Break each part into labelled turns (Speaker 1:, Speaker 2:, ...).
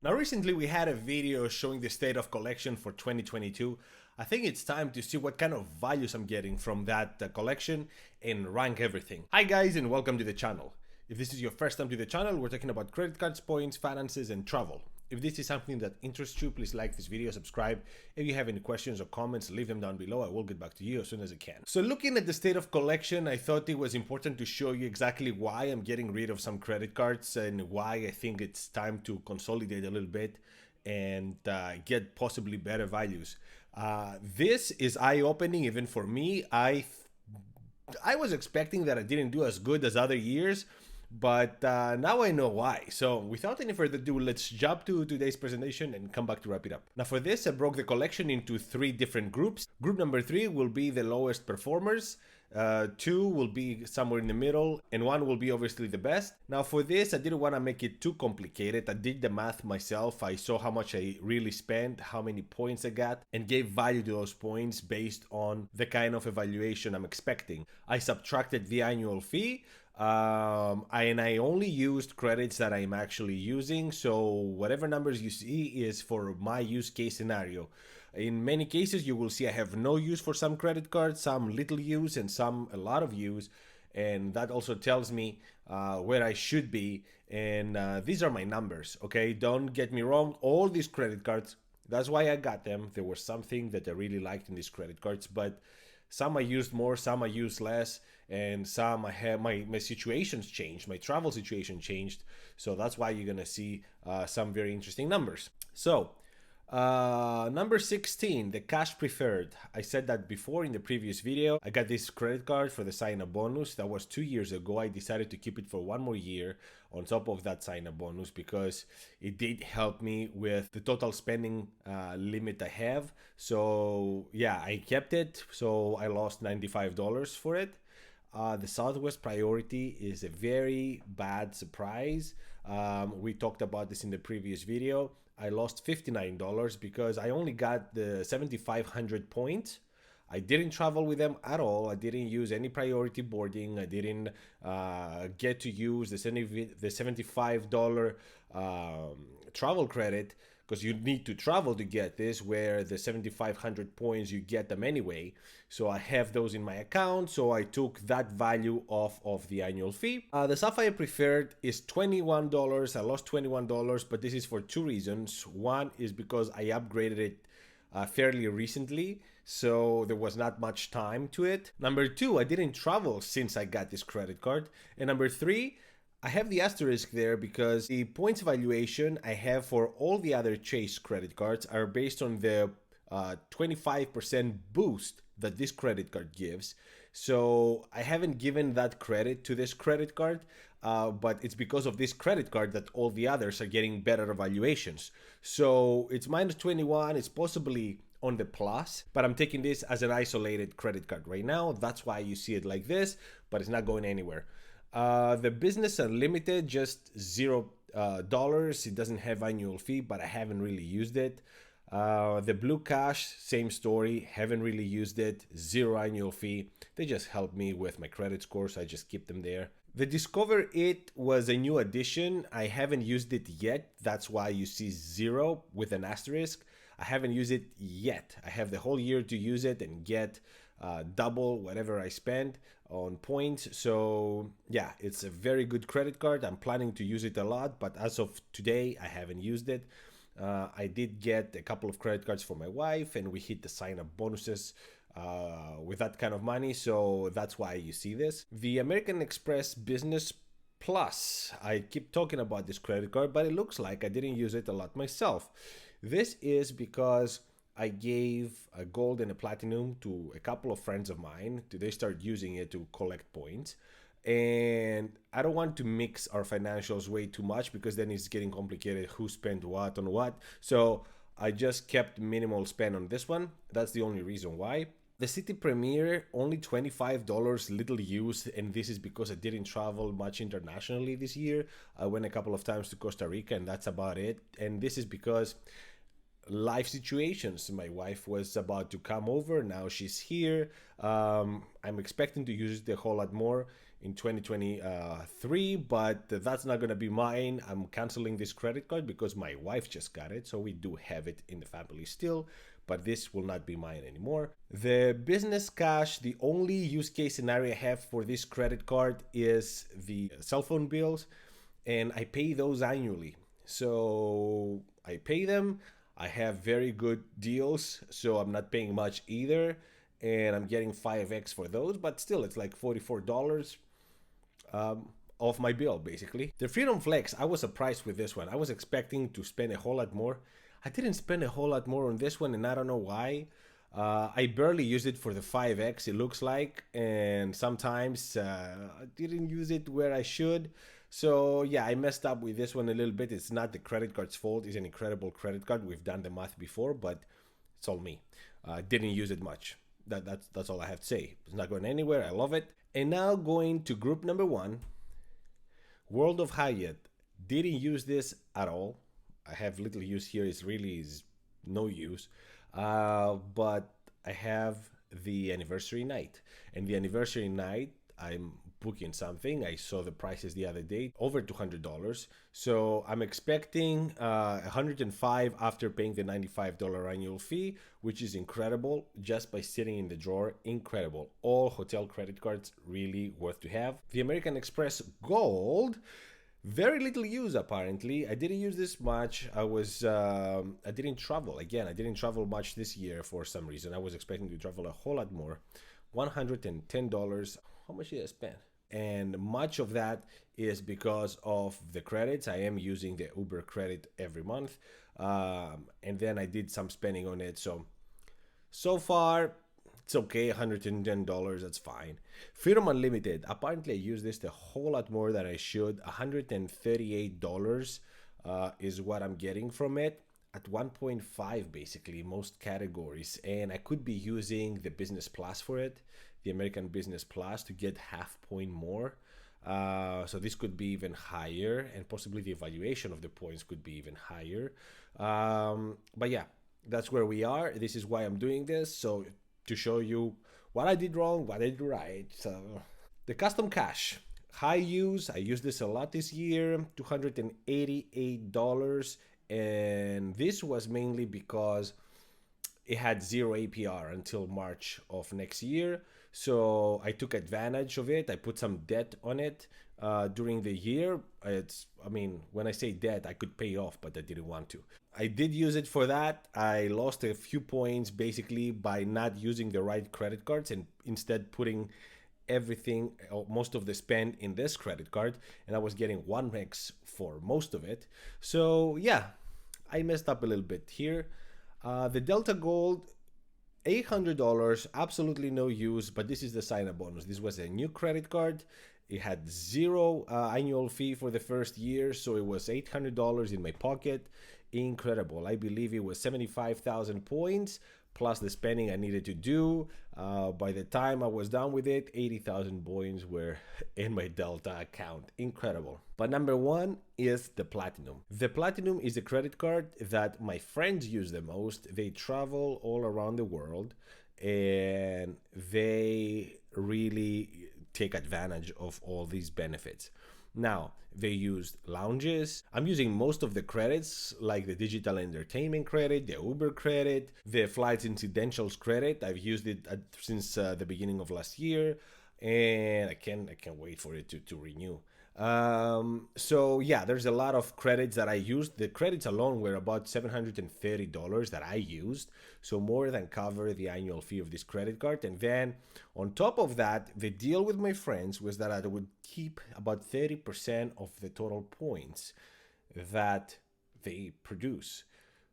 Speaker 1: Now, recently we had a video showing the state of collection for 2022. I think it's time to see what kind of values I'm getting from that collection and rank everything. Hi guys and welcome to the channel. If this is your first time to the channel, we're talking about credit cards, points, finances, and travel. If this is something that interests you, please like this video, subscribe. If you have any questions or comments, leave them down below. I will get back to you as soon as I can. So looking at the state of collection, I thought it was important to show you exactly why I'm getting rid of some credit cards and why I think it's time to consolidate a little bit and get possibly better values. This is eye-opening even for me. I was expecting that I didn't do as good as other years, but now I know why. So without any further ado, let's jump to today's presentation and come back to wrap it up. Now for this, I broke the collection into 3 different groups. Group number 3 will be the lowest performers. 2 will be somewhere in the middle, and 1 will be obviously the best. Now for this, I didn't want to make it too complicated. I did the math myself. I saw how much I really spent, how many points I got, and gave value to those points based on the kind of evaluation I'm expecting. I subtracted the annual fee, and I only used credits that I'm actually using, so whatever numbers you see is for my use case scenario. In many cases, you will see I have no use for some credit cards, some little use, and some a lot of use, and that also tells me where I should be, and these are my numbers, okay? Don't get me wrong, all these credit cards, that's why I got them. There was something that I really liked in these credit cards, but some I used more, some I used less, and some I have my situations changed, my travel situation changed. So that's why you're gonna see some very interesting numbers. So number 16, the cash preferred. I said that before in the previous video. I got this credit card for the sign-up bonus. That was 2 years ago. I decided to keep it for 1 more year on top of that sign-up bonus because it did help me with the total spending limit I have. So yeah, I kept it. So I lost $95 for it. The Southwest Priority is a very bad surprise. We talked about this in the previous video. I lost $59 because I only got the 7,500 points. I didn't travel with them at all. I didn't use any priority boarding. I didn't get to use the $75 travel credit because you need to travel to get this, where the 7,500 points, you get them anyway. So I have those in my account, so I took that value off of the annual fee. The Sapphire Preferred is $21. I lost $21, but this is for 2 reasons. One is because I upgraded it fairly recently, so there was not much time to it. Number 2, I didn't travel since I got this credit card. And number 3, I have the asterisk there because the points evaluation I have for all the other Chase credit cards are based on the 25% boost that this credit card gives. So I haven't given that credit to this credit card, but it's because of this credit card that all the others are getting better evaluations. So it's minus 21, it's possibly on the plus, but I'm taking this as an isolated credit card right now. That's why you see it like this, but it's not going anywhere. The Business Unlimited, just $0. It doesn't have annual fee, but I haven't really used it. The Blue Cash, same story, haven't really used it, 0 annual fee. They just help me with my credit score, so I just keep them there. The Discover It was a new addition. I haven't used it yet. That's why you see 0 with an asterisk. I haven't used it yet. I have the whole year to use it and get double whatever I spend on points. So yeah, it's a very good credit card. I'm planning to use it a lot, but as of today, I haven't used it. I did get a couple of credit cards for my wife, and we hit the sign-up bonuses with that kind of money, so that's why you see this. The American Express Business Plus, I keep talking about this credit card, but it looks like I didn't use it a lot myself. This is because I gave a gold and a platinum to a couple of friends of mine. They start using it to collect points. And I don't want to mix our financials way too much because then it's getting complicated who spent what on what. So I just kept minimal spend on this one. That's the only reason why. The City Premier, only $25, little used, and this is because I didn't travel much internationally this year. I went a couple of times to Costa Rica, and that's about it. And this is because life situations. My wife was about to come over. Now she's here. I'm expecting to use it a whole lot more. in 2023, but that's not gonna be mine. I'm canceling this credit card because my wife just got it, so we do have it in the family still, but this will not be mine anymore. The business cash, the only use case scenario I have for this credit card is the cell phone bills, and I pay those annually. So I pay them. I have very good deals, so I'm not paying much either, and I'm getting 5x for those, but still, it's like $44 off my bill, basically. The Freedom Flex, I was surprised with this one. I was expecting to spend a whole lot more. I didn't spend a whole lot more on this one, and I don't know why. I barely use it for the 5x, it looks like, and sometimes I didn't use it where I should. So yeah, I messed up with this one a little bit. It's not the credit card's fault. It's an incredible credit card. We've done the math before, but it's all me. Didn't use it much. That's all I have to say. It's not going anywhere. I love it. And now going to group number one, World of Hyatt. Didn't use this at all. I have little use here. It's really is no use. But I have the anniversary night. And the anniversary night, I'm booking something. I saw the prices the other day, over $200. So I'm expecting 105 after paying the $95 annual fee, which is incredible just by sitting in the drawer. Incredible. All hotel credit cards really worth to have. The American Express Gold, very little use apparently. I didn't use this much. I didn't travel. Again, I didn't travel much this year for some reason. I was expecting to travel a whole lot more. $110. How much did I spend? And much of that is because of the credits. I am using the Uber credit every month. And then I did some spending on it. So far, it's okay, $110, that's fine. Freedom Unlimited, apparently I use this a whole lot more than I should. $138 is what I'm getting from it at 1.5 basically, most categories. And I could be using the Business Plus for it, the American Business Plus, to get half point more. So this could be even higher, and possibly the evaluation of the points could be even higher. But yeah, that's where we are. This is why I'm doing this. So to show you what I did wrong, what I did right. So the custom cash, high use. I used this a lot this year, $288. And this was mainly because it had zero APR until March of next year. So I took advantage of it. I put some debt on it during the year. When I say debt, I could pay it off, but I didn't want to. I did use it for that. I lost a few points basically by not using the right credit cards and instead putting everything, most of the spend in this credit card, and I was getting 1x for most of it. So yeah, I messed up a little bit here. The Delta Gold, $800, absolutely no use, but this is the sign-up bonus. This was a new credit card. It had zero annual fee for the first year, so it was $800 in my pocket. Incredible. I believe it was 75,000 points plus the spending I needed to do. By the time I was done with it, 80,000 points were in my Delta account. Incredible. But number one is the Platinum. The Platinum is a credit card that my friends use the most. They travel all around the world and they really take advantage of all these benefits. Now, they used lounges. I'm using most of the credits, like the digital entertainment credit, the Uber credit, the flights incidentals credit. I've used it since the beginning of last year, and I can't wait for it to renew. So yeah, there's a lot of credits that I used. The credits alone were about $730 that I used, so more than cover the annual fee of this credit card. And then on top of that, the deal with my friends was that I would keep about 30% of the total points that they produce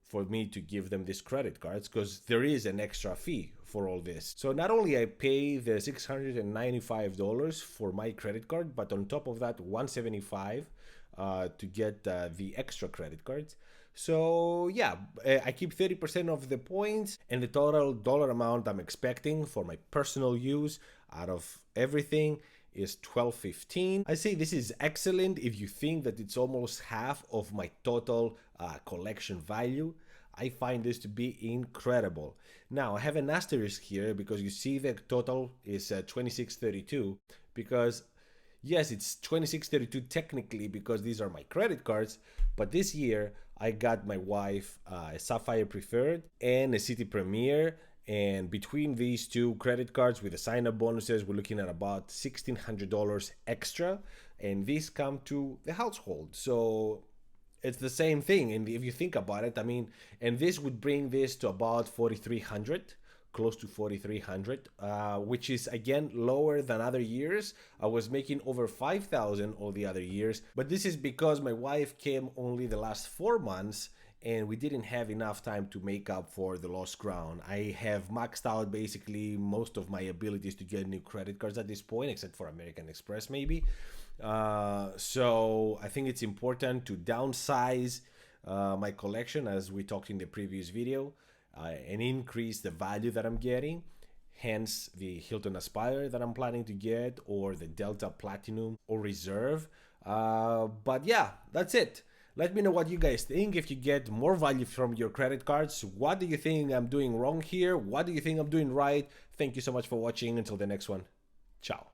Speaker 1: for me to give them these credit cards, because there is an extra fee for all this. So not only I pay the $695 for my credit card, but on top of that, $175 to get the extra credit cards. So yeah, I keep 30% of the points, and the total dollar amount I'm expecting for my personal use out of everything is $12.15. I say this is excellent if you think that it's almost half of my total collection value. I find this to be incredible. Now I have an asterisk here because you see the total is $26.32 because Yes, it's 2632 technically because these are my credit cards, but this year I got my wife a Sapphire Preferred and a City Premier. And between these two credit cards with the sign up bonuses, we're looking at about $1,600 extra. And these come to the household. So it's the same thing. And if you think about it, I mean, and this would bring this to about 4,300, close to 4,300, which is again lower than other years. I was making over 5,000 all the other years, but this is because my wife came only the last 4 months and we didn't have enough time to make up for the lost ground. I have maxed out basically most of my abilities to get new credit cards at this point, except for American Express maybe. So I think it's important to downsize my collection, as we talked in the previous video, and increase the value that I'm getting. Hence the Hilton Aspire that I'm planning to get, or the Delta Platinum or Reserve. But yeah, that's it. Let me know what you guys think. If you get more value from your credit cards, what do you think I'm doing wrong here? What do you think I'm doing right? Thank you so much for watching. Until the next one. Ciao.